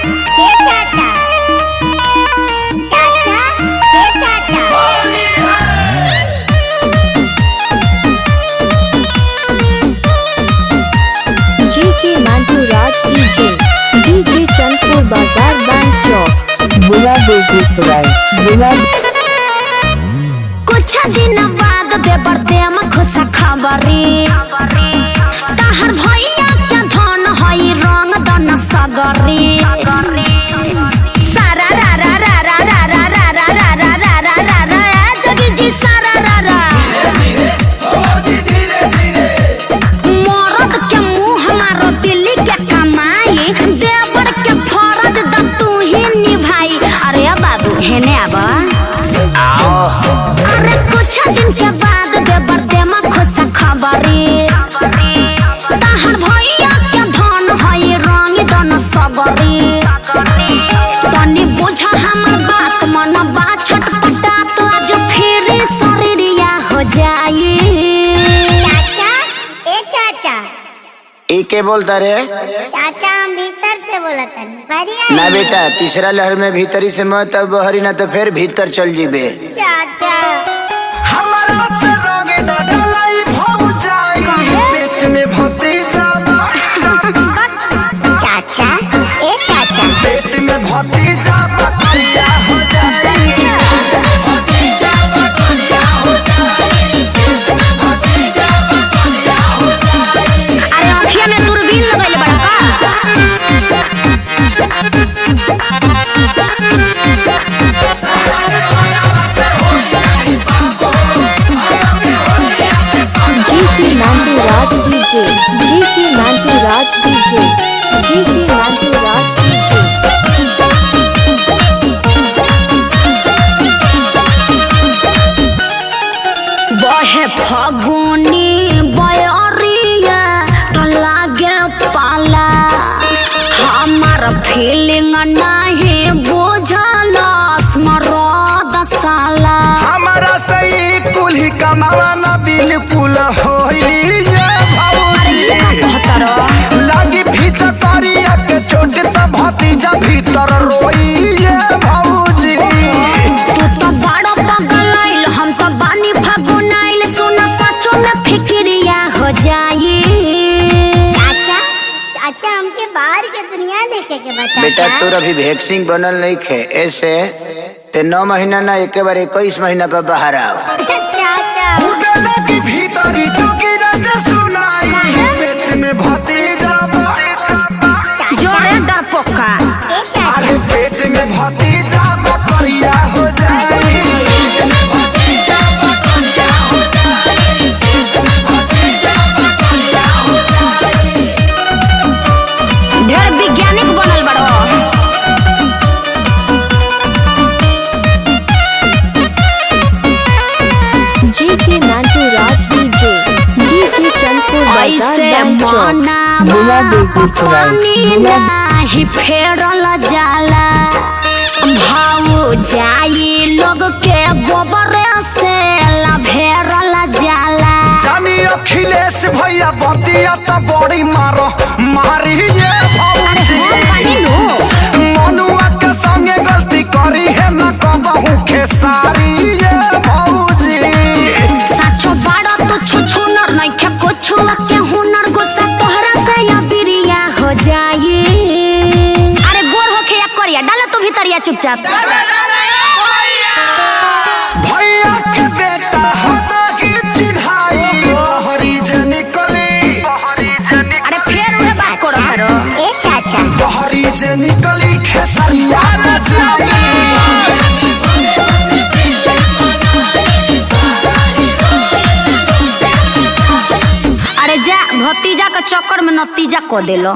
ये चाचा चाचा ये चाचा JK Mantu Raj DJ Chandpur बाजार बैंक चौक जिला बेगूसराय जिला। कुछ दिन बाद देवर देम खुश खबरी तहर भैया के धन हई रंग दन सगरी सारा रा रा रा रा रा रा रा रा रा रा रा रा रा रा जोगी जी सारा रा रा मरद के मुंह मारो दिल्ली के कमाई देवर के फरज द तू ही निभाई। अरे बाबू हेने आबा अरे कुछ दिन के बाद देवर देम खुश खबरी तहर भैया के धन हई रंग दन सगरी तनी बुझा हमर बात मन बा छटपटा तो आज फिर शरीरिया हो जाई। चाचा ए चाचा ई के बोलता रे? चाचा हम भीतर से बोला तनी ना बेटा तीसरा लहर में भीतरी से मत अब बहरी ना तो फिर भीतर चल जीबे। चाचा हमारा से रोगे ना डलाई भाव जाई पेट में भतीजा चाचा ए चाचा पेट में भतीजा बतिया हो जाई भतीजा बतिया हो जाई भतीजा बतिया हो जाई। अरे आँखिया में दूरबीन लगल बड़ा JK Mantu Raj JK Mantu Raj JK Mantu Raj बहे फगुनी बयरिया तो लागे पाला हमार फीलिंग नहीं बुझल स्मरद साला हमारा सही कुल्ही कमावा ना बिल्कुल होई ये भौजी लागी फीचा करिया के चोट त भतीजा भीतर रोई ये भौजी। तू तो बड़ा पगल आइल हम तो बानी फगुन आइल सुना सचो में फिक्रिया हो जाई। चाचा चाचा हमके बाहर के दुनिया देखे के बता बेटा तोर अभी वैक्सीन बनल नहीं खे ऐसे ते 9 महीना ना एक बार 21 महीना पर बाहर आव। चाचा उगला की भीतरी चुकी रज सुनाई पेट में भतीजा जोरे डरपोका ए चाचा अरे पेट में भतीजा बकरिया हो जाई भतीजा बकरिया हो जाई भतीजा बकरिया हो जाई। ढेर वैज्ञानिक बनल बड़ो JK Mantu Raj DJ Chandpur बाजार ऐसे बैंक चौक जिला बेगूसराय जिला। नहीं फेरल जाला भाव जाई लोग के गोबर से लभेरल जाला जानी अखिलेश भैया बतिया तो बड़ी मारो मारी ये भौजी मनुआ के संगे गलती करी है ना कहूँ खेसारी ये भौजी। साचो बाड़ा तू छुछु नर नहीं के कुछ के हुनर गुस्सा तोहरा से या बिरिया हो जाई। अरे गोर होके या करिया डाला तू भीतरिया चुपचाप भैया के बेटा होना की चिढ़ाई बहरी जे निकली अरे फिर उहे बात करो करो ए चाचा बहरी जे निकली खेसरिया न जाई। अरे जा भतीजा के चक्कर में नतीजा को देलो।